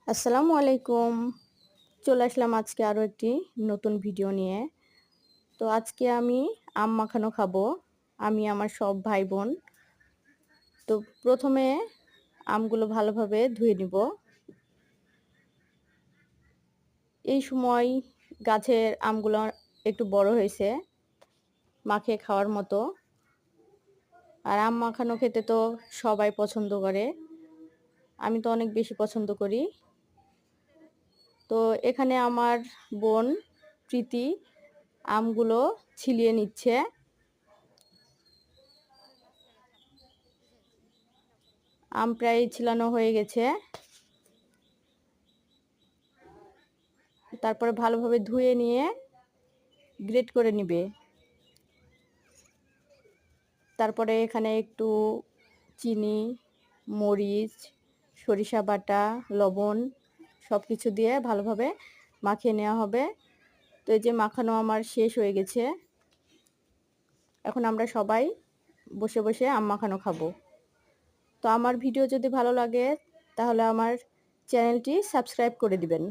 আসসালামু আলাইকুম। চলে আসলাম আজকে আরও একটি নতুন ভিডিও নিয়ে। তো আজকে আমি আম মাখানো খাবো। আমি আমার সব ভাই-বোন। তো প্রথমে আমগুলো ভালোভাবে ধুয়ে নিব। এই সময় গাছের আমগুলো একটু বড় হয়েছে, মাখিয়ে খাওয়ার মতো। আর আম মাখানো খেতে তো সবাই পছন্দ করে। আমি তো অনেক বেশি পছন্দ করি। তো এখানে আমার বোন প্রীতি আমগুলো ছিলিয়ে নিচ্ছে। আম প্রায় ছিলানো হয়ে গেছে। তারপরে ভালোভাবে ধুয়ে নিয়ে গ্রেট করে নিবে। তারপরে এখানে একটু চিনি, মরিচ, সরিষা বাটা, লবণ সব কিছু দিয়ে ভালোভাবে মাখিয়ে নেওয়া হবে। তো এই যে মাখানো আমার শেষ হয়ে গেছে। এখন আমরা সবাই বসে বসে আম মাখানো খাবো। তো আমার ভিডিও যদি ভালো লাগে তাহলে আমার চ্যানেলটি সাবস্ক্রাইব করে দিবেন।